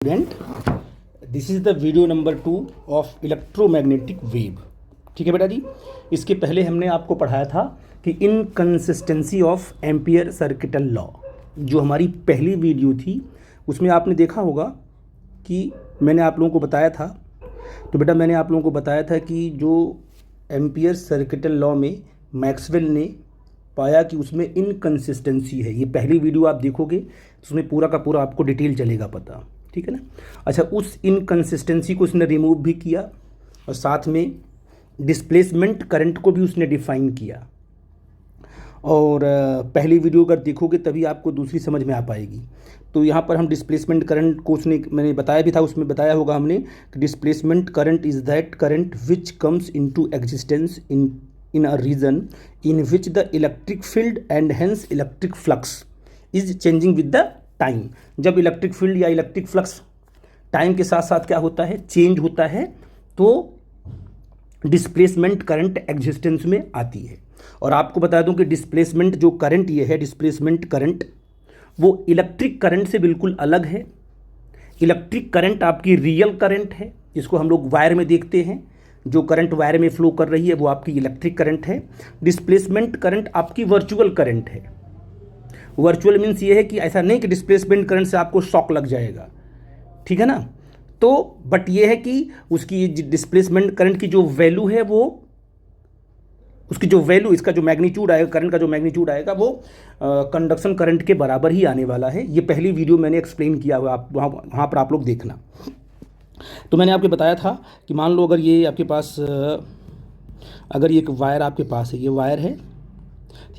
Student, this is the video number 2 of electromagnetic wave. ठीक है बेटा जी। इसके पहले हमने आपको पढ़ाया था कि inconsistency of ampere circuital law. जो हमारी पहली वीडियो थी उसमें आपने देखा होगा कि मैंने आप लोगों को बताया था। तो बेटा मैंने आप लोगों को बताया था कि जो एम्पियर सर्किटल लॉ में मैक्सवेल ने पाया कि उसमें इनकंसिस्टेंसी है। ये पहली वीडियो आप देखोगे तो उसमें पूरा का पूरा आपको डिटेल चलेगा पता। ठीक है ना। अच्छा, उस इनकंसिस्टेंसी को उसने रिमूव भी किया और साथ में डिस्प्लेसमेंट करंट को भी उसने डिफाइन किया। और पहली वीडियो अगर देखोगे तभी आपको दूसरी समझ में आ पाएगी। तो यहाँ पर हम डिस्प्लेसमेंट करंट को मैंने बताया भी था, उसमें बताया होगा हमने कि displacement current is that current which comes into existence in a region in which the electric field and hence electric flux is changing with the time। जब इलेक्ट्रिक फील्ड या इलेक्ट्रिक फ्लक्स टाइम के साथ साथ क्या होता है, change होता है, तो डिस्प्लेसमेंट करंट एग्जिस्टेंस में आती है। और आपको बता दूं कि डिस्प्लेसमेंट जो करंट ये है, डिस्प्लेसमेंट करंट, वो इलेक्ट्रिक करंट से बिल्कुल अलग है। इलेक्ट्रिक करंट आपकी रियल करंट है, जिसको हम लोग वायर में देखते हैं। जो करंट वायर में फ्लो कर रही है वो आपकी इलेक्ट्रिक करंट है। डिस्प्लेसमेंट करंट आपकी वर्चुअल करंट है। वर्चुअल मीन्स ये है कि ऐसा नहीं कि डिस्प्लेसमेंट करंट से आपको शॉक लग जाएगा, ठीक है ना। तो बट ये है कि उसकी डिस्प्लेसमेंट करंट की जो वैल्यू है, वो उसकी जो वैल्यू, इसका जो मैग्नीट्यूड आएगा, करंट का जो मैग्नीट्यूड आएगा, वो कंडक्शन करंट के बराबर ही आने वाला है। ये पहली वीडियो मैंने एक्सप्लेन किया हुआ, आप वहाँ पर आप लोग देखना। तो मैंने आपको बताया था कि मान लो अगर ये आपके पास, अगर ये एक वायर आपके पास है, ये वायर है,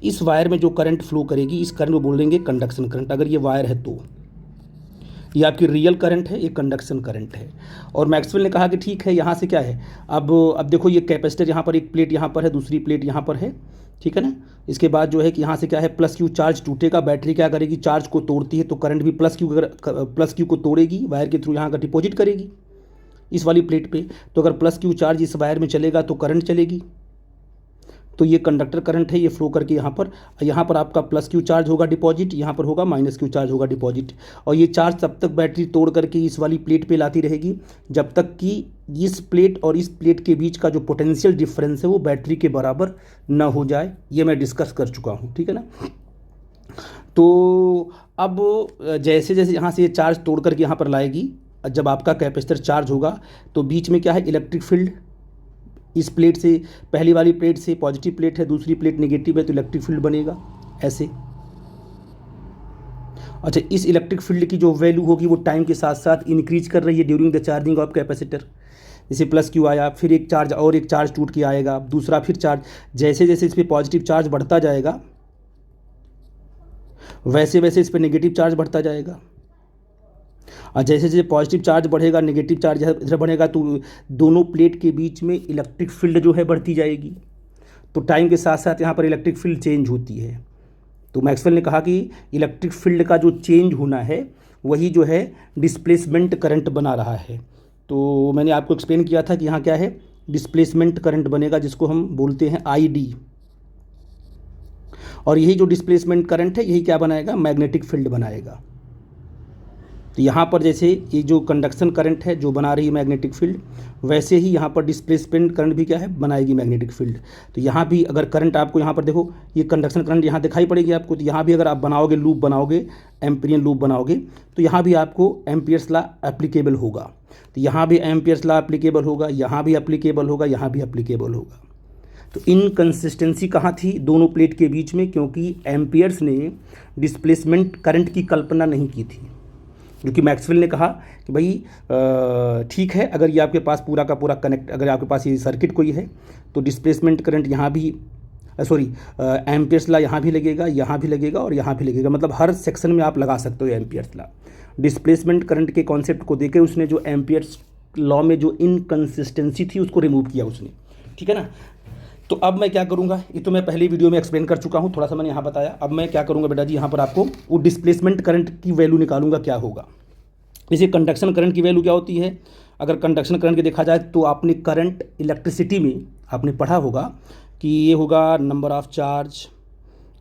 इस वायर में जो करंट फ्लो करेगी, इस करंट को बोलेंगे कंडक्शन करंट। अगर ये वायर है तो ये आपकी रियल करंट है, ये कंडक्शन करंट है। और मैक्सवेल ने कहा कि ठीक है, यहाँ से क्या है, अब देखो ये कैपेसिटर, यहाँ पर एक प्लेट यहाँ पर है, दूसरी प्लेट यहाँ पर है, ठीक है ना। इसके बाद जो है कि यहाँ से क्या है, प्लस क्यू चार्ज टूटेगा, बैटरी क्या करेगी, चार्ज को तोड़ती है, तो करंट भी प्लस क्यू को तोड़ेगी, वायर के थ्रू यहाँ का डिपॉजिट करेगी इस वाली प्लेट पे। तो अगर प्लस क्यू चार्ज इस वायर में चलेगा तो करंट चलेगी। तो ये कंडक्टर करंट है, ये फ्लो करके यहाँ पर आपका प्लस क्यू चार्ज होगा डिपॉजिट, यहाँ पर होगा माइनस क्यू चार्ज होगा डिपॉजिट। और ये चार्ज तब तक बैटरी तोड़ करके इस वाली प्लेट पे लाती रहेगी जब तक कि इस प्लेट और इस प्लेट के बीच का जो पोटेंशियल डिफरेंस है वो बैटरी के बराबर न हो जाए। ये मैं डिस्कस कर चुका हूँ, ठीक है ना। तो अब जैसे जैसे यहाँ से ये चार्ज तोड़ करके यहाँ पर लाएगी, जब आपका कैपेसिटर चार्ज होगा तो बीच में क्या है, इलेक्ट्रिक फील्ड, इस प्लेट से, पहली वाली प्लेट से पॉजिटिव प्लेट है, दूसरी प्लेट नेगेटिव है, तो इलेक्ट्रिक फील्ड बनेगा ऐसे। अच्छा, इस इलेक्ट्रिक फील्ड की जो वैल्यू होगी वो टाइम के साथ साथ इंक्रीज कर रही है during the charging of capacitor. जैसे प्लस क्यू आया, फिर एक चार्ज और एक चार्ज टूट के आएगा, दूसरा फिर चार्ज, जैसे जैसे इस पर पॉजिटिव चार्ज बढ़ता जाएगा वैसे वैसे इस पर नेगेटिव चार्ज बढ़ता जाएगा। और जैसे जैसे पॉजिटिव चार्ज बढ़ेगा, नेगेटिव चार्ज इधर बढ़ेगा, तो दोनों प्लेट के बीच में इलेक्ट्रिक फील्ड जो है बढ़ती जाएगी। तो टाइम के साथ साथ यहाँ पर इलेक्ट्रिक फील्ड चेंज होती है। तो मैक्सवेल ने कहा कि इलेक्ट्रिक फील्ड का जो चेंज होना है वही जो है डिस्प्लेसमेंट करंट बना रहा है। तो मैंने आपको एक्सप्लेन किया था कि यहाँ क्या है, डिस्प्लेसमेंट करंट बनेगा, जिसको हम बोलते हैं ID। और यही जो डिस्प्लेसमेंट करंट है यही क्या बनाएगा, मैग्नेटिक फील्ड बनाएगा। तो यहाँ पर जैसे ये जो कंडक्शन करंट है जो बना रही है मैग्नेटिक फील्ड, वैसे ही यहाँ पर डिस्प्लेसमेंट करंट भी क्या है, बनाएगी मैग्नेटिक फील्ड। तो यहाँ भी अगर करंट आपको यहाँ पर देखो, ये कंडक्शन करंट यहाँ दिखाई पड़ेगी आपको, तो यहाँ भी अगर आप बनाओगे, लूप बनाओगे, एम्पियन लूप बनाओगे, तो यहाँ भी आपको एम्पियर्स लॉ एप्लीकेबल होगा। तो यहाँ भी एम्पियर्स लॉ एप्लीकेबल होगा, यहाँ भी एप्लीकेबल होगा, यहाँ भी एप्लीकेबल होगा। तो इनकंसिस्टेंसी कहाँ थी, दोनों प्लेट के बीच में, क्योंकि एम्पियर्स ने डिस्प्लेसमेंट करंट की कल्पना नहीं की थी। क्योंकि मैक्सवेल ने कहा कि भाई ठीक है, अगर ये आपके पास पूरा का पूरा कनेक्ट, अगर आपके पास ये सर्किट कोई है तो डिस्प्लेसमेंट करंट यहाँ भी, एम्पियर्स लॉ यहाँ भी लगेगा, यहाँ भी लगेगा और यहाँ भी लगेगा। मतलब हर सेक्शन में आप लगा सकते हो एम्पियर्स लॉ। डिस्प्लेसमेंट करंट के कॉन्सेप्ट को देके उसने जो एम्पियर्स लॉ में जो इनकंसिस्टेंसी थी उसको रिमूव किया उसने, ठीक है ना। तो अब मैं क्या करूँगा, ये तो मैं पहली वीडियो में एक्सप्लेन कर चुका हूँ, थोड़ा सा मैंने यहाँ बताया। अब मैं क्या करूँगा बेटा जी, यहाँ पर आपको वो डिस्प्लेसमेंट करंट की वैल्यू निकालूंगा क्या होगा। जैसे कंडक्शन करंट की वैल्यू क्या होती है, अगर कंडक्शन करंट की देखा जाए तो आपने करंट इलेक्ट्रिसिटी में आपने पढ़ा होगा कि ये होगा नंबर ऑफ चार्ज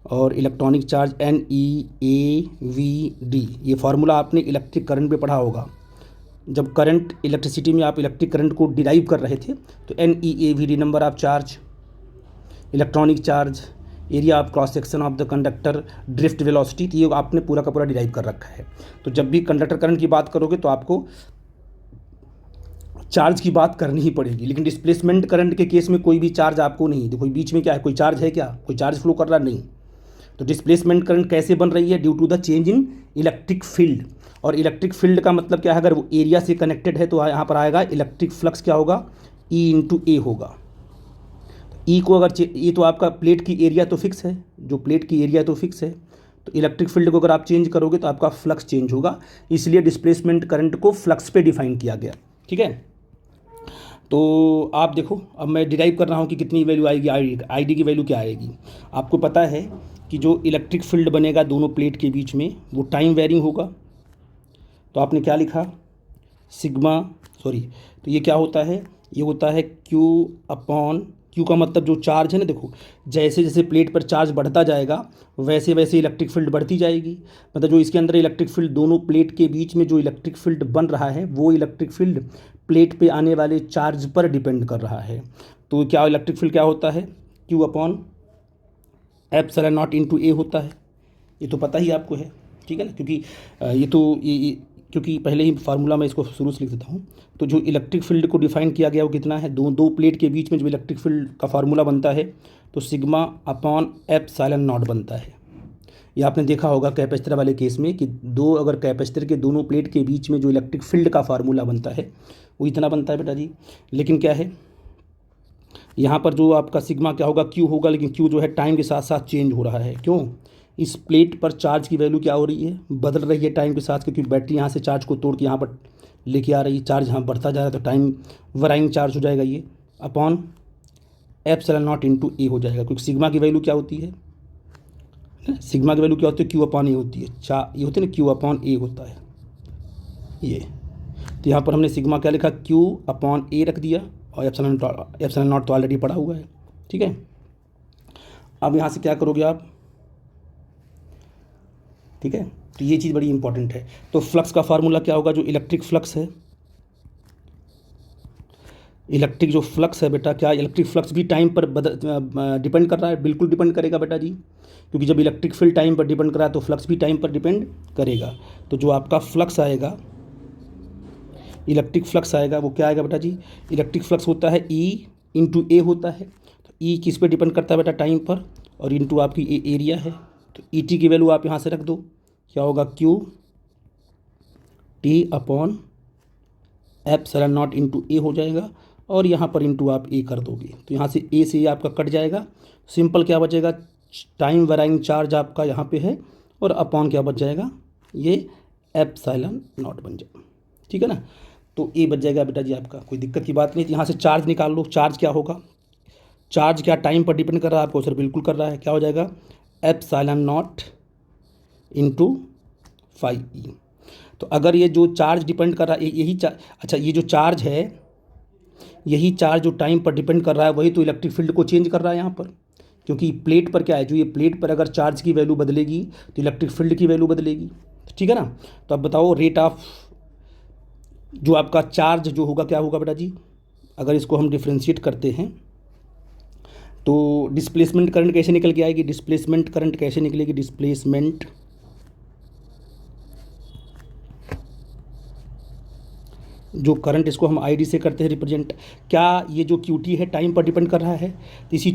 और इलेक्ट्रॉनिक चार्ज NeAVD। ये फार्मूला आपने इलेक्ट्रिक करंट पे पढ़ा होगा। जब करंट इलेक्ट्रिसिटी में आप इलेक्ट्रिक करंट को डिराइव कर रहे थे तो NEAVD number of charge, electronic charge, area of cross section of the conductor, drift velocity, तो ये आपने पूरा का पूरा डिराइव कर रखा है। तो जब भी कंडक्टर करंट की बात करोगे तो आपको चार्ज की बात करनी ही पड़ेगी, लेकिन डिस्प्लेसमेंट करंट के केस में कोई भी चार्ज आपको नहीं, देखो बीच में क्या है, कोई चार्ज है क्या, कोई चार्ज फ्लो कर रहा नहीं। तो डिस्प्लेसमेंट करंट कैसे बन रही है, due to the change in electric field. और इलेक्ट्रिक फील्ड का मतलब क्या है, अगर वो एरिया से कनेक्टेड है तो यहाँ पर आएगा इलेक्ट्रिक फ्लक्स क्या होगा, E/A होगा। ई को अगर ये तो आपका प्लेट की एरिया तो फिक्स है, जो प्लेट की एरिया तो फिक्स है, तो इलेक्ट्रिक फील्ड को अगर आप चेंज करोगे तो आपका फ्लक्स चेंज होगा, इसलिए डिस्प्लेसमेंट करंट को फ्लक्स पे डिफाइन किया गया। ठीक है, तो आप देखो अब मैं डिराइव कर रहा हूँ कि कितनी वैल्यू आएगी, ID की वैल्यू क्या आएगी। आपको पता है कि जो इलेक्ट्रिक फील्ड बनेगा दोनों प्लेट के बीच में वो टाइम वेरिंग होगा। तो आपने क्या लिखा, तो ये क्या होता है, ये होता है Q का मतलब जो चार्ज है ना, देखो जैसे जैसे प्लेट पर चार्ज बढ़ता जाएगा वैसे वैसे इलेक्ट्रिक फील्ड बढ़ती जाएगी। मतलब जो इसके अंदर इलेक्ट्रिक फील्ड, दोनों प्लेट के बीच में जो इलेक्ट्रिक फील्ड बन रहा है वो इलेक्ट्रिक फील्ड प्लेट पे आने वाले चार्ज पर डिपेंड कर रहा है। तो क्या इलेक्ट्रिक फील्ड क्या होता है, Q/ε0 × A होता है। ये तो पता ही आपको है, ठीक है ना, क्योंकि क्योंकि पहले ही फार्मूला मैं इसको शुरू से लिख देता हूँ। तो जो इलेक्ट्रिक फील्ड को डिफाइन किया गया वो कितना है, दो प्लेट के बीच में जो इलेक्ट्रिक फील्ड का फार्मूला बनता है तो σ/ε0 बनता है। ये आपने देखा होगा कैपेसिटर वाले केस में कि अगर कैपेसिटर के दोनों प्लेट के बीच में जो इलेक्ट्रिक फील्ड का फार्मूला बनता है वो इतना बनता है बेटा जी। लेकिन क्या है यहाँ पर जो आपका सिग्मा क्या होगा, Q होगा, लेकिन Q जो है टाइम के साथ साथ चेंज हो रहा है। क्यों, इस प्लेट पर चार्ज की वैल्यू क्या हो रही है, बदल रही है टाइम के साथ, क्योंकि बैटरी यहाँ से चार्ज को तोड़ के यहाँ पर लेके आ रही है, चार्ज यहाँ बढ़ता जा रहा है, तो टाइम वराइंग चार्ज हो जाएगा ये अपॉन ε0 × A हो जाएगा। क्योंकि सिग्मा की वैल्यू क्या होती है, सिग्मा की वैल्यू क्या होती है, Q/A होती है। ये होती है ना, Q/A होता है ये। तो यहाँ पर हमने सिग्मा क्या लिखा, Q/A रख दिया, और ε0 तो ऑलरेडी पड़ा हुआ है। ठीक है, अब यहाँ से क्या करोगे आप, ठीक है, तो ये चीज़ बड़ी इंपॉर्टेंट है। तो फ्लक्स का फार्मूला क्या होगा, जो इलेक्ट्रिक फ्लक्स है, इलेक्ट्रिक जो फ्लक्स है बेटा, क्या इलेक्ट्रिक फ्लक्स भी टाइम पर डिपेंड कर रहा है, बिल्कुल डिपेंड करेगा बेटा जी, क्योंकि जब इलेक्ट्रिक फील्ड टाइम पर डिपेंड कर रहा है तो फ्लक्स भी टाइम पर डिपेंड करेगा। तो जो आपका फ्लक्स आएगा, इलेक्ट्रिक फ्लक्स आएगा, वो क्या आएगा बेटा जी, इलेक्ट्रिक फ्लक्स होता है E/A होता है। तो E किस पे डिपेंड करता है बेटा, टाइम पर, और इंटू आपकी एरिया है। तो ET की वैल्यू आप यहाँ से रख दो, क्या होगा, QT/ε0 × A हो जाएगा, और यहाँ पर इंटू आप A कर दोगे, तो यहाँ से A से आपका कट जाएगा। सिंपल क्या बचेगा, टाइम वैराइंग चार्ज आपका यहाँ पे है, और अपॉन क्या बच जाएगा, ये ε0 बन जाएगा। ठीक है ना, तो A बच जाएगा बेटा जी आपका, कोई दिक्कत की बात नहीं। यहाँ से चार्ज निकाल लो, चार्ज क्या होगा, चार्ज क्या टाइम पर डिपेंड कर रहा है, आपको सर बिल्कुल कर रहा है, क्या हो जाएगा, ε0 × 5E। तो अगर ये जो चार्ज डिपेंड कर रहा है अच्छा ये जो चार्ज है, यही चार्ज जो टाइम पर डिपेंड कर रहा है वही तो इलेक्ट्रिक फील्ड को चेंज कर रहा है यहाँ पर, क्योंकि प्लेट पर क्या है, जो ये प्लेट पर अगर चार्ज की वैल्यू बदलेगी तो इलेक्ट्रिक फील्ड की वैल्यू बदलेगी। ठीक है ना, तो अब बताओ रेट ऑफ जो आपका चार्ज जो होगा क्या होगा बेटा जी, अगर इसको हम डिफ्रेंशिएट करते हैं तो डिस्प्लेसमेंट करंट कैसे निकल के आएगी, डिस्प्लेसमेंट करंट कैसे निकलेगी, डिस्प्लेसमेंट जो करंट, इसको हम ID से करते हैं रिप्रेजेंट। क्या ये जो QT है टाइम पर डिपेंड कर रहा है, तो इसी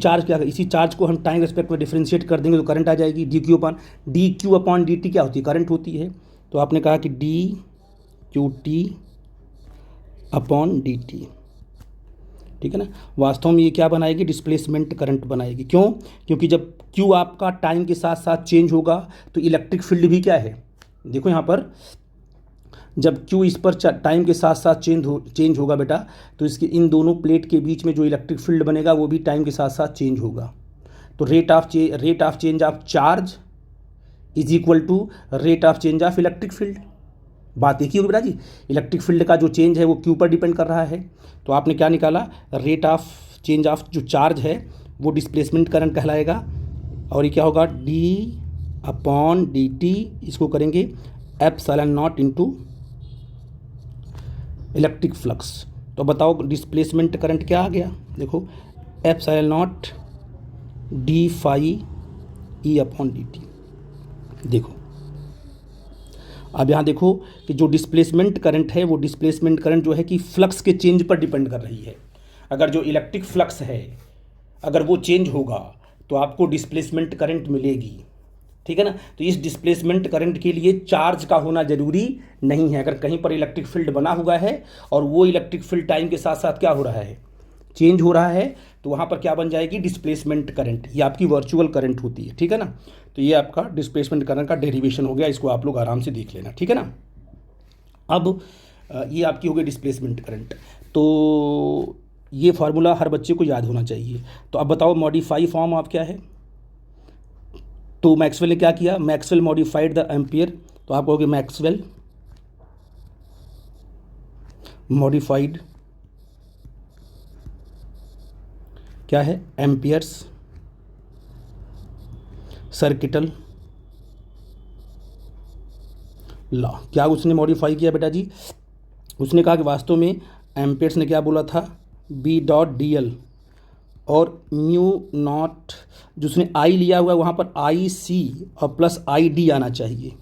चार्ज को हम टाइम रेस्पेक्ट में डिफ्रेंशिएट कर देंगे तो करंट आ जाएगी, dQ/dt क्या होती है, करंट होती है। तो आपने कहा कि dQT/dt, ठीक है ना, वास्तव में ये क्या बनाएगी, डिस्प्लेसमेंट करंट बनाएगी। क्यों, क्योंकि जब Q आपका टाइम के साथ साथ चेंज होगा तो इलेक्ट्रिक फील्ड भी क्या है, देखो यहाँ पर जब Q इस पर टाइम के साथ साथ चेंज होगा बेटा, तो इसके इन दोनों प्लेट के बीच में जो इलेक्ट्रिक फील्ड बनेगा वो भी टाइम के साथ साथ चेंज होगा। तो rate of change of charge is equal to rate of change of electric field. बात एक ही होगी बेटा जी, इलेक्ट्रिक फील्ड का जो चेंज है वो Q पर डिपेंड कर रहा है, तो आपने क्या निकाला, रेट ऑफ चेंज ऑफ जो चार्ज है वो डिस्प्लेसमेंट करंट कहलाएगा, और ये क्या होगा, d/dt, इसको करेंगे ε0 × इलेक्ट्रिक फ्लक्स। तो बताओ डिस्प्लेसमेंट करंट क्या आ गया, देखो epsilon naught d phi E upon d t. देखो अब यहाँ देखो कि जो डिस्प्लेसमेंट करंट है वो डिस्प्लेसमेंट करंट जो है कि फ्लक्स के चेंज पर डिपेंड कर रही है। अगर जो इलेक्ट्रिक फ्लक्स है अगर वो चेंज होगा तो आपको डिस्प्लेसमेंट करंट मिलेगी, ठीक है ना। तो इस डिस्प्लेसमेंट करंट के लिए चार्ज का होना जरूरी नहीं है। अगर कहीं पर इलेक्ट्रिक फील्ड बना हुआ है और वो इलेक्ट्रिक फील्ड टाइम के साथ साथ क्या हो रहा है, चेंज हो रहा है, तो वहाँ पर क्या बन जाएगी, डिस्प्लेसमेंट करंट। ये आपकी वर्चुअल करंट होती है, ठीक है ना। तो ये आपका डिस्प्लेसमेंट करंट का डेरिवेशन हो गया, इसको आप लोग आराम से देख लेना, ठीक है ना। अब ये आपकी हो गई डिस्प्लेसमेंट करंट। तो ये फार्मूला हर बच्चे को याद होना चाहिए। तो अब बताओ मॉडिफाई फॉर्म आप क्या है, तो मैक्सवेल ने क्या किया, मैक्सवेल मॉडिफाइड द एम्पियर। तो आप कहोगे मैक्सवेल मॉडिफाइड क्या है, एम्पियर्स सर्किटल लॉ। क्या उसने मॉडिफाई किया बेटा जी, उसने कहा कि वास्तव में एम्पियर्स ने क्या बोला था, बी डॉट डी एल और म्यू नॉट, जो उसने आई लिया हुआ है वहाँ पर आई सी और प्लस आई डी आना चाहिए,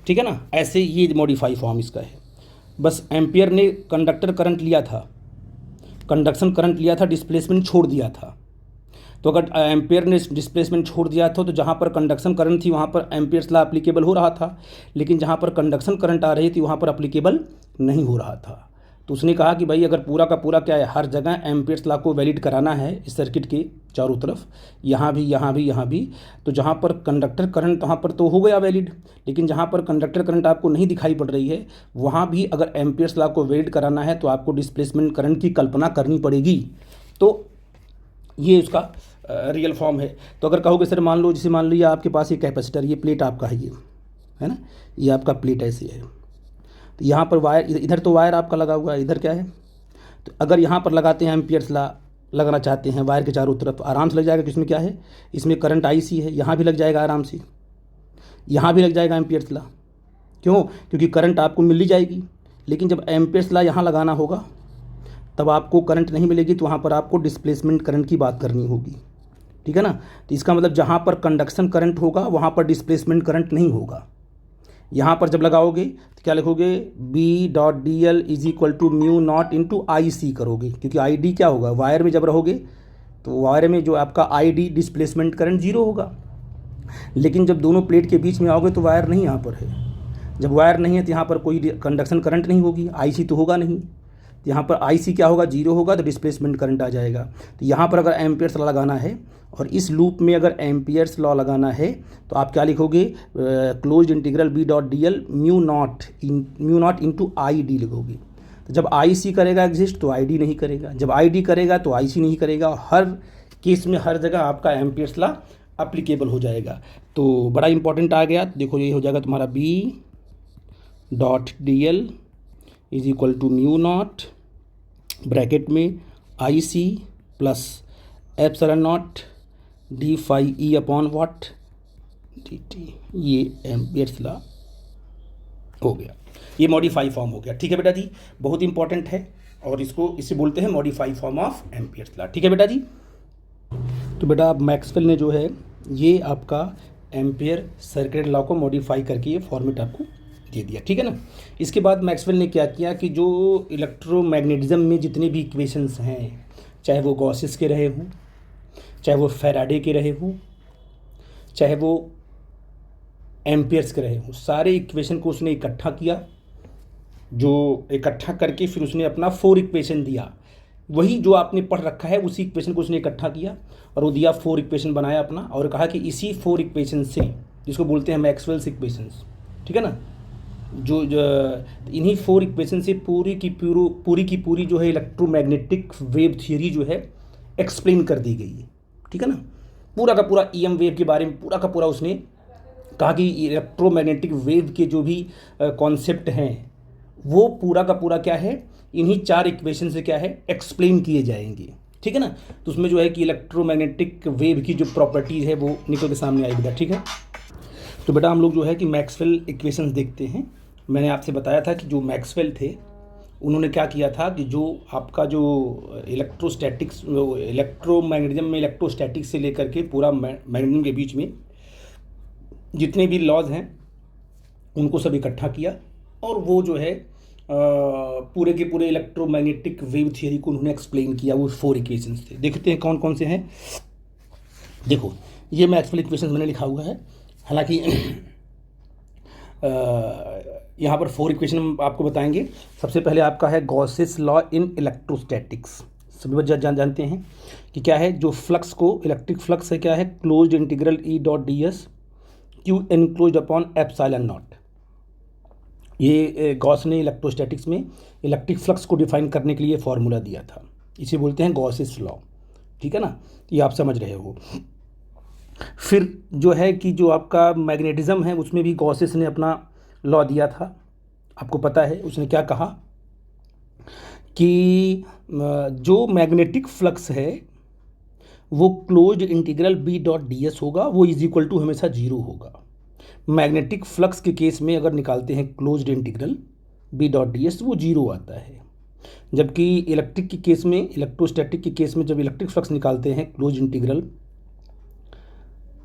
ठीक है ना। ऐसे ये मॉडिफाई फॉर्म इसका है। बस एम्पियर ने कंडक्टर करंट लिया था, कंडक्शन करंट लिया था, डिस्प्लेसमेंट छोड़ दिया था। तो अगर एम्पियर ने डिस्प्लेसमेंट छोड़ दिया था तो जहाँ पर कंडक्शन करंट थी वहाँ पर एम्पियर्स लॉ एप्लीकेबल हो रहा था, लेकिन जहाँ पर कंडक्शन करंट आ रही थी वहाँ पर एप्लीकेबल नहीं हो रहा था। तो उसने कहा कि भाई अगर पूरा का पूरा क्या है, हर जगह एम्पियर्स लॉ को वैलिड कराना है इस सर्किट के चारों तरफ, यहाँ भी यहाँ भी यहाँ भी, तो जहाँ पर कंडक्टर करंट वहाँ पर तो हो गया वैलिड, लेकिन जहाँ पर कंडक्टर करंट आपको नहीं दिखाई पड़ रही है वहाँ भी अगर एम्पियर्स लॉ को वैलिड कराना है तो आपको डिस्प्लेसमेंट करंट की कल्पना करनी पड़ेगी। तो ये उसका रियल फॉर्म है। तो अगर कहोगे सर मान लो, जैसे मान लो ये आपके पास ये कैपेसिटर, ये प्लेट आपका है, ये है ना, ये आपका प्लेट ऐसे है। तो यहाँ पर वायर, इधर तो वायर आपका लगा हुआ है, इधर क्या है, तो अगर यहाँ पर लगाते हैं एम्पियर्स लॉ लगाना चाहते हैं वायर के चारों तरफ, आराम से लग जाएगा। किसमें क्या है, इसमें करंट IC है, यहाँ भी लग जाएगा आराम से, यहाँ भी लग जाएगा एम्पियर्स लॉ। क्यों, क्योंकि करंट आपको मिल ही जाएगी। लेकिन जब एम्पियर्स लॉ यहाँ लगाना होगा तब आपको करंट नहीं मिलेगी, तो वहाँ पर आपको डिस्प्लेसमेंट करंट की बात करनी होगी, ठीक है ना। तो इसका मतलब जहाँ पर कंडक्शन करंट होगा वहाँ पर डिस्प्लेसमेंट करंट नहीं होगा। यहाँ पर जब लगाओगे तो क्या लिखोगे, B dot D L is equal to mu naught into I C करोगे, क्योंकि आई डी क्या होगा, वायर में जब रहोगे तो वायर में जो आपका I D displacement current zero होगा। लेकिन जब दोनों प्लेट के बीच में आओगे तो वायर नहीं यहाँ पर है, जब वायर नहीं है तो यहाँ पर कोई कंडक्शन करंट नहीं होगी, IC तो होगा नहीं, तो यहाँ पर IC क्या होगा, जीरो होगा, तो डिस्प्लेसमेंट करंट आ जाएगा। तो यहाँ पर अगर एम्पियर्स लॉ लगाना है और इस लूप में अगर एम्पियर्स लॉ लगाना है तो आप क्या लिखोगे, closed integral B dot D l mu naught into I d लिखोगे। तो जब IC करेगा एग्जिस्ट तो ID नहीं करेगा, जब ID करेगा तो IC नहीं करेगा। हर केस में हर जगह आपका एम्पियर्स लॉ अप्लीकेबल हो जाएगा। तो बड़ा इंपॉर्टेंट आ गया, देखो ये हो जाएगा तुम्हारा B dot D L is equal to mu naught bracket में IC plus epsilon naught d phi E upon what d t, ये एम्पियर्स लॉ हो गया, ये मॉडिफाई फॉर्म हो गया, ठीक है बेटा जी। बहुत इंपॉर्टेंट है और इसे बोलते हैं modify form of Ampere's law, ठीक है बेटा जी। तो बेटा अब मैक्सवेल ने जो है ये आपका एम्पियर सर्किट लॉ को मॉडिफाई करके ये फॉर्मेट आपको दे दिया, ठीक है ना। इसके बाद मैक्सवेल ने क्या किया कि जो इलेक्ट्रोमैग्नेटिज्म में जितने भी इक्वेशंस हैं, चाहे वो गॉसेस के रहे हों, चाहे वो फैराडे के रहे हों, चाहे वो एम्पियर्स के रहे हों, सारे इक्वेशन को उसने इकट्ठा किया। जो इकट्ठा करके फिर उसने अपना 4 इक्वेशन दिया, वही जो आपने पढ़ रखा है उसी इक्वेशन को उसने इकट्ठा किया और वो दिया, 4 इक्वेशन बनाया अपना, और कहा कि इसी 4 इक्वेशन से, जिसको बोलते हैं मैक्सवेल्स इक्वेशंस, ठीक है ना, जो इन्हीं 4 इक्वेशन से पूरी की पूरी जो है इलेक्ट्रोमैग्नेटिक वेव थियरी जो है एक्सप्लेन कर दी गई है, ठीक है ना। पूरा का पूरा EM वेव के बारे में पूरा का पूरा उसने कहा कि इलेक्ट्रोमैग्नेटिक वेव के जो भी कॉन्सेप्ट हैं वो पूरा का पूरा क्या है, इन्हीं 4 इक्वेशन से क्या है एक्सप्लेन किए जाएंगे, ठीक है ना। तो उसमें जो है कि इलेक्ट्रोमैग्नेटिक वेव की जो प्रॉपर्टीज़ है वो निकल के सामने आई बेटा, ठीक है। तो बेटा हम लोग जो है कि मैक्सवेल इक्वेशंस देखते हैं। मैंने आपसे बताया था कि जो मैक्सवेल थे उन्होंने क्या किया था कि जो आपका जो इलेक्ट्रोस्टैटिक्स, इलेक्ट्रोमैग्नेटिज्म में इलेक्ट्रोस्टैटिक्स से लेकर के पूरा मैग्नेटिज्म के बीच में जितने भी लॉज हैं उनको सब इकट्ठा किया, और वो जो है पूरे के पूरे इलेक्ट्रोमैग्नेटिक वेव थियरी को उन्होंने एक्सप्लेन किया। वो 4 इक्वेशंस थे। देखते हैं कौन कौन से हैं। देखो, ये मैक्सवेल इक्वेशंस मैंने लिखा हुआ है, हालांकि यहाँ पर 4 इक्वेशन आपको बताएंगे। सबसे पहले आपका है गॉसेस लॉ इन इलेक्ट्रोस्टैटिक्स। सभी बच्चे जानते हैं कि क्या है, जो फ्लक्स को, इलेक्ट्रिक फ्लक्स है क्या है, closed integral E dot d S Q enclosed upon epsilon not. ये गॉस ने इलेक्ट्रोस्टैटिक्स में इलेक्ट्रिक फ्लक्स को डिफाइन करने के लिए फॉर्मूला दिया था, इसे बोलते हैं गॉसेस लॉ। ठीक है ना, ये आप समझ रहे हो। फिर जो है कि जो आपका मैग्नेटिज्म है उसमें भी गॉसेस ने अपना लॉ दिया था। आपको पता है उसने क्या कहा कि जो मैग्नेटिक फ्लक्स है वो closed integral B dot d s होगा, वो इज इक्वल टू हमेशा 0 होगा। मैग्नेटिक फ्लक्स के केस में अगर निकालते हैं closed integral B dot d s, वो 0 आता है। जबकि इलेक्ट्रिक के केस में, इलेक्ट्रोस्टैटिक के केस में जब इलेक्ट्रिक फ्लक्स निकालते हैं close integral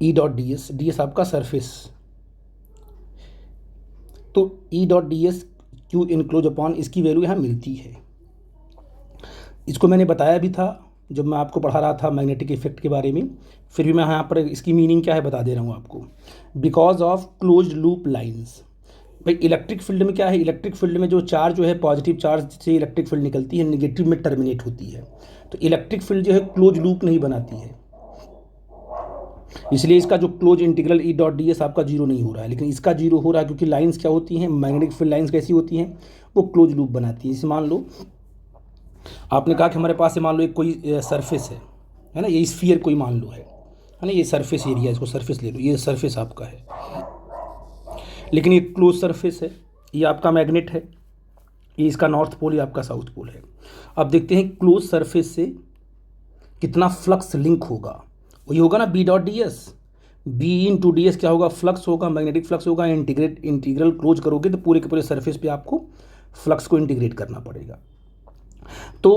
E dot d S, D S आपका सरफेस, तो E dot d S Q enclose upon, इसकी वैल्यू यहाँ मिलती है। इसको मैंने बताया भी था जब मैं आपको पढ़ा रहा था मैग्नेटिक इफेक्ट के बारे में, फिर भी मैं यहाँ पर इसकी मीनिंग क्या है बता दे रहा हूँ आपको। Because of closed loop lines. भाई इलेक्ट्रिक फील्ड में क्या है, इलेक्ट्रिक फील्ड में जो चार्ज जो है, पॉजिटिव चार्ज से इलेक्ट्रिक फील्ड निकलती है, नेगेटिव में टर्मिनेट होती है। तो इलेक्ट्रिक फील्ड जो है क्लोज लूप नहीं बनाती है, इसलिए इसका जो close integral E dot d S आपका 0 नहीं हो रहा है। लेकिन इसका 0 हो रहा है क्योंकि लाइंस क्या होती हैं, मैग्नेटिक फील्ड लाइंस कैसी होती हैं, वो क्लोज लूप बनाती है। जैसे मान लो आपने कहा कि हमारे पास से मान लो एक कोई सरफेस है ना, ये स्फीयर कोई मान लो है ना, ये सरफेस एरिया, इसको सरफेस ले लो, ये सरफेस आपका है, लेकिन ये क्लोज सरफेस है, ये आपका मैग्नेट है, ये इसका नॉर्थ पोल, ये आपका साउथ पोल है। अब देखते हैं क्लोज सरफेस से कितना फ्लक्स लिंक होगा। वही होगा ना B dot d s, B into d s क्या होगा, फ्लक्स होगा, मैग्नेटिक फ्लक्स होगा। इंटीग्रल क्लोज करोगे तो पूरे के पूरे सरफेस पे आपको फ्लक्स को इंटीग्रेट करना पड़ेगा। तो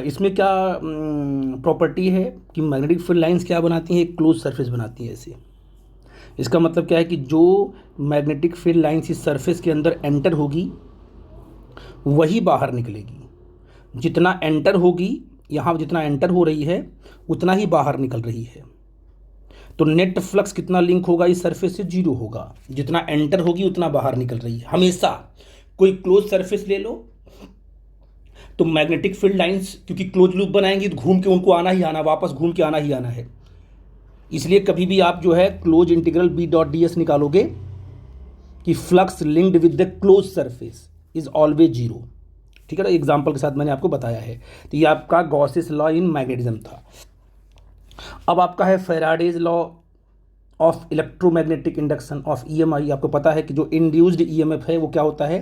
इसमें क्या प्रॉपर्टी है कि मैग्नेटिक फील्ड लाइंस क्या बनाती हैं, एक क्लोज सरफेस बनाती है ऐसे। इसका मतलब क्या है कि जो मैग्नेटिक फील्ड लाइंस इस सरफेस के अंदर एंटर होगी वही बाहर निकलेगी। जितना एंटर होगी, यहाँ जितना एंटर हो रही है उतना ही बाहर निकल रही है। तो नेट फ्लक्स कितना लिंक होगा इस सरफेस से, 0 होगा। जितना एंटर होगी उतना बाहर निकल रही है। हमेशा कोई क्लोज सरफेस ले लो तो मैग्नेटिक फील्ड लाइंस क्योंकि क्लोज लूप बनाएंगी तो घूम के उनको आना ही आना, वापस घूम के आना ही आना है। इसलिए कभी भी आप जो है close integral B dot d s निकालोगे कि flux linked with the close surface is always 0। ठीक है ना, एग्जाम्पल के साथ मैंने आपको बताया है। तो ये आपका गॉसेस लॉ इन मैग्नेटिज्म था। अब आपका है Faraday's law of electromagnetic induction of EMI. आपको पता है कि जो इंड्यूस्ड ईएमएफ है वो क्या होता है,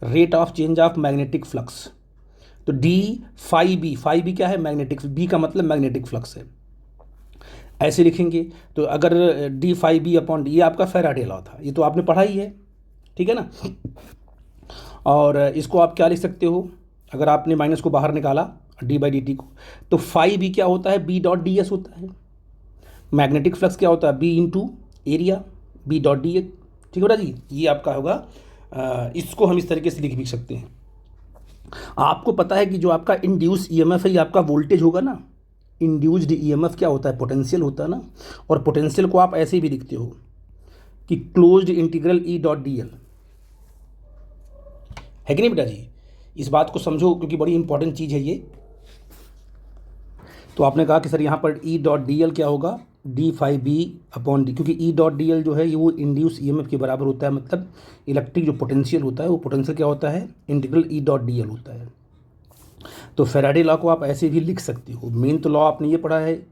rate of change of magnetic flux. तो डी फाई बी क्या है, मैग्नेटिक, बी का मतलब मैग्नेटिक फ्लक्स है, ऐसे लिखेंगे। तो अगर d phi B upon d, ये आपका फैराडे लॉ था, ये तो आपने पढ़ा ही है। ठीक है ना। और इसको आप क्या लिख सकते हो, अगर आपने माइनस को बाहर निकाला डी बाई डी टी को, तो फाई बी क्या होता है, बी डॉट डी एस होता है। मैग्नेटिक फ्लक्स क्या होता है, B into area, B dot d s. ठीक हो रहा जी, ये आपका होगा। इसको हम इस तरीके से लिख भी सकते हैं। आपको पता है कि जो आपका इंड्यूस ईएमएफ है ये आपका वोल्टेज होगा ना। इंड्यूस्ड ईएमएफ क्या होता है, पोटेंशियल होता है ना। और पोटेंशियल को आप ऐसे भी लिखते हो कि closed integral E dot D l, है कि नहीं बेटा जी। इस बात को समझो क्योंकि बड़ी इंपॉर्टेंट चीज़ है ये। तो आपने कहा कि सर यहाँ पर ई डॉट डी एल क्या होगा, d phi B upon d, क्योंकि ई डॉट डी एल जो है ये वो इंड्यूस ईएमएफ के बराबर होता है। मतलब इलेक्ट्रिक जो पोटेंशियल होता है वो पोटेंशियल क्या होता है, integral E dot D L होता है। तो फैराडे लॉ को आप ऐसे भी लिख सकते हो। मेन तो लॉ आपने ये पढ़ा है,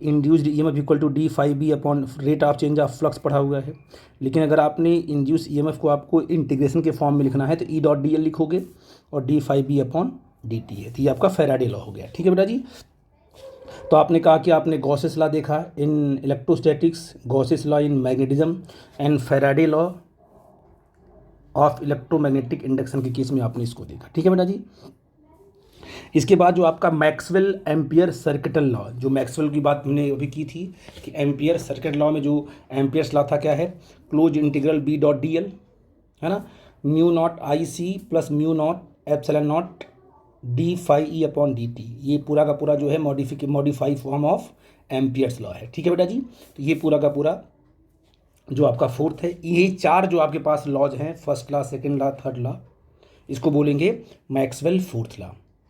induced EMF equal to d phi B upon rate of change of flux पढ़ा हुआ है। लेकिन अगर आपने इंड्यूस ईएमएफ को आपको इंटीग्रेशन के फॉर्म में लिखना है तो ई डॉट डी एल लिखोगे और d phi B upon d t है। तो ये आपका फैराडे लॉ हो गया। ठीक है बेटा जी। तो आपने कहा कि आपने गॉसेस लॉ देखा in electrostatics, Gauss's law in magnetism and Faraday law of electromagnetic induction के केस में आपने इसको देखा। ठीक है बेटा जी। इसके बाद जो आपका मैक्सवेल एम्पियर सर्किटल लॉ, जो मैक्सवेल की बात हमने अभी की थी कि एम्पियर सर्किट लॉ में जो एम्पियर्स लॉ था क्या है, close integral B dot D l, है ना, mu naught I C plus mu naught epsilon naught d phi E upon d t, ये पूरा का पूरा जो है modify form of Ampere's law है। ठीक है बेटा जी। तो ये पूरा का पूरा जो आपका फोर्थ है, यही चार जो आपके पास लॉज हैं, first law, second law, third law, इसको बोलेंगे Maxwell fourth law,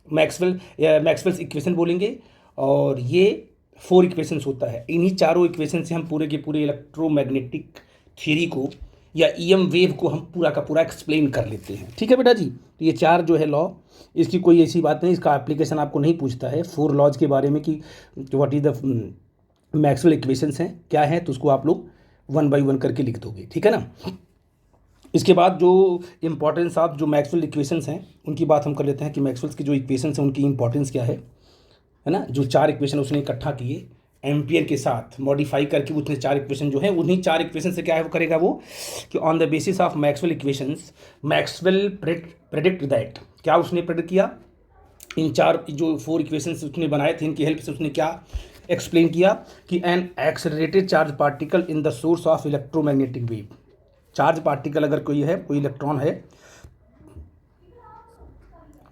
Maxwell's equation बोलेंगे। और ये 4 इक्वेशंस होता है। इन्हीं चारों इक्वेशन से हम पूरे के पूरे इलेक्ट्रोमैग्नेटिक थ्योरी को या ईएम वेव को हम पूरा का पूरा एक्सप्लेन कर लेते हैं। ठीक है बेटा जी। तो ये 4 जो है लॉ, इसकी कोई ऐसी बात नहीं, इसका एप्लीकेशन आपको नहीं पूछता है 4 लॉज के बारे में कि what is the Maxwell equations हैं क्या है, तो उसको आप लोग 1 बाई 1 करके लिख दोगे। ठीक है ना। इसके बाद जो इंपॉर्टेंस ऑफ जो मैक्सवेल इक्वेशंस हैं उनकी बात हम कर लेते हैं कि मैक्सवेल्स की जो इक्वेशंस हैं उनकी इंपॉर्टेंस क्या है ना। जो 4 इक्वेशन उसने इकट्ठा किए एम्पियर के साथ मॉडिफाई करके, उसने 4 इक्वेशन जो है, उन्हीं 4 इक्वेशन से क्या है वो करेगा वो कि on the basis of Maxwell equations Maxwell predict that, क्या उसने प्रेडिक्ट किया, इन 4 जो 4 इक्वेशंस उसने बनाए थे, इनकी हेल्प से उसने क्या एक्सप्लेन किया कि N accelerated charge particle in the source of electromagnetic wave, charge particle अगर कोई है, कोई इलेक्ट्रॉन है,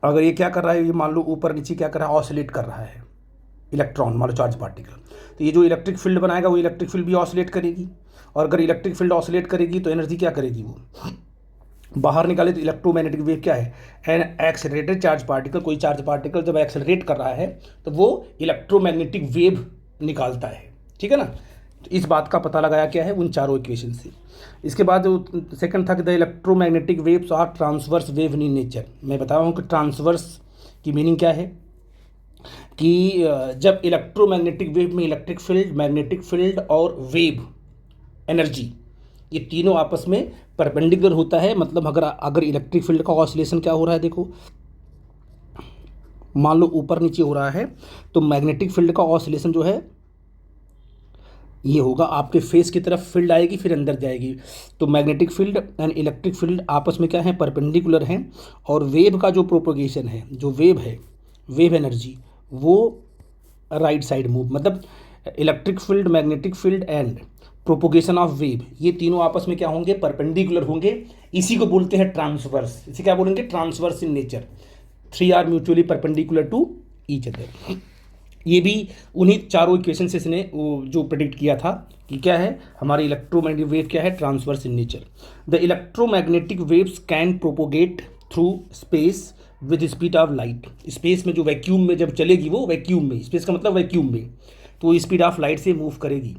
अगर ये क्या कर रहा है, ये मान लो ऊपर नीचे क्या कर रहा है, ऑसिलेट कर रहा है इलेक्ट्रॉन, मान लो चार्ज पार्टिकल, तो ये जो इलेक्ट्रिक फील्ड बनाएगा वो इलेक्ट्रिक फील्ड भी ऑसिलेट करेगी। और अगर इलेक्ट्रिक फील्ड ऑसिलेट करेगी तो एनर्जी क्या करेगी, वो बाहर निकाले। तो इलेक्ट्रोमैग्नेटिक वेव क्या है, एन एक्सेलरेटेड चार्ज पार्टिकल, कोई चार्ज पार्टिकल जब एक्सेलरेट कर रहा है तो वो इलेक्ट्रोमैग्नेटिक वेव निकालता है। ठीक है ना। तो इस बात का पता लगाया क्या है उन चारों इक्वेशन से। इसके बाद जो सेकंड था कि the electromagnetic waves are transverse wave in nature. मैं बता रहा हूँ कि ट्रांसवर्स की मीनिंग क्या है कि जब इलेक्ट्रोमैग्नेटिक वेव में इलेक्ट्रिक फील्ड, मैग्नेटिक फील्ड और वेव एनर्जी, ये तीनों आपस में परपेंडिकुलर होता है। मतलब अगर इलेक्ट्रिक फील्ड का ऑसिलेशन क्या हो रहा है, देखो मान लो ऊपर नीचे हो रहा है, तो मैग्नेटिक फील्ड का ऑसिलेशन जो है ये होगा, आपके फेस की तरफ फील्ड आएगी फिर अंदर जाएगी। तो magnetic field and electric field आपस में क्या है, परपेंडिकुलर हैं। और वेव का जो प्रोपोगेशन है, जो वेव है, वेव एनर्जी, वो राइट साइड मूव, मतलब electric field, magnetic field and propagation of wave, ये तीनों आपस में क्या होंगे, परपेंडिकुलर होंगे। इसी को बोलते हैं ट्रांसवर्स। इसे क्या बोलेंगे, transverse in nature. 3 are mutually perpendicular to each other. ये भी उन्हीं चारों इक्वेशन से इसने जो प्रेडिक्ट किया था कि क्या है, हमारी इलेक्ट्रोमैग्नेटिक वेव क्या है, transverse in nature. The electromagnetic waves can propagate through space with speed of light. Space में जो वैक्यूम में जब चलेगी, वो वैक्यूम में, स्पेस का मतलब वैक्यूम में, तो स्पीड ऑफ लाइट से मूव करेगी।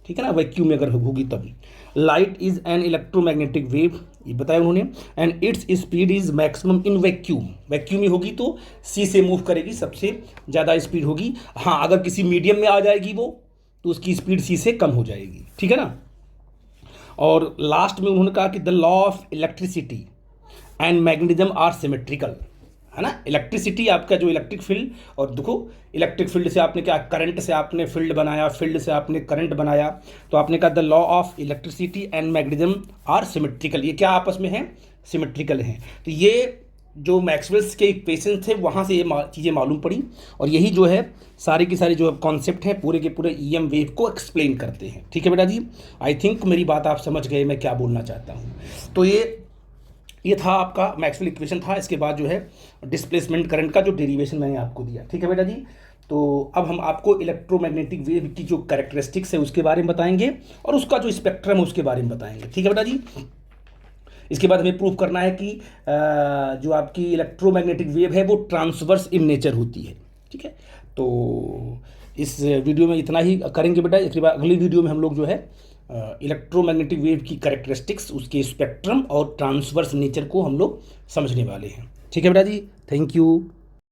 ठीक है ना, वैक्यूम में अगर होगी तब। Light is an electromagnetic wave, ये बताया उन्होंने, and its speed is maximum in vacuum. Vacuum में होगी तो सी से मूव करेगी, सबसे ज़्यादा स्पीड होगी। हाँ, अगर किसी मीडियम में आ जाएगी वो, तो उसकी स्पीड सी से कम हो जाएगी। ठीक है ना। और लास्ट में उन्होंने कहा कि the law of electricity and magnetism are symmetrical, है ना। इलेक्ट्रिसिटी, आपका जो इलेक्ट्रिक फील्ड, और देखो इलेक्ट्रिक फील्ड से आपने क्या, करंट से आपने फील्ड बनाया, फील्ड से आपने करंट बनाया, तो आपने कहा the law of electricity and magnetism are symmetrical. ये क्या आपस में है, सिमेट्रिकल हैं। तो ये जो मैक्सवेल्स के इक्वेशन थे वहाँ से ये चीज़ें मालूम पड़ी, और यही जो है सारी की सारी जो कॉन्सेप्ट हैं पूरे के पूरे ईएम वेव को एक्सप्लेन करते हैं। ठीक है बेटा जी। आई थिंक मेरी बात आप समझ गए मैं क्या बोलना चाहता हूँ। तो ये था आपका मैक्सवेल इक्वेशन था। इसके बाद जो है डिस्प्लेसमेंट करंट का जो डेरिवेशन मैंने आपको दिया। ठीक है बेटा जी। तो अब हम आपको इलेक्ट्रोमैग्नेटिक वेव की जो कैरेक्टरिस्टिक्स है उसके बारे में बताएंगे, और उसका जो स्पेक्ट्रम है उसके बारे में बताएंगे। ठीक है बेटा जी। इसके बाद हमें प्रूव करना है कि जो आपकी इलेक्ट्रोमैग्नेटिक वेव है वो ट्रांसवर्स इन नेचर होती है। ठीक है। तो इस वीडियो में इतना ही करेंगे बेटा। इसके बाद अगली वीडियो में हम लोग जो है इलेक्ट्रोमैग्नेटिक वेव की कैरेक्टरिस्टिक्स, उसके स्पेक्ट्रम और ट्रांसवर्स नेचर को हम लोग समझने वाले हैं। ठीक है बेटा जी। Thank you.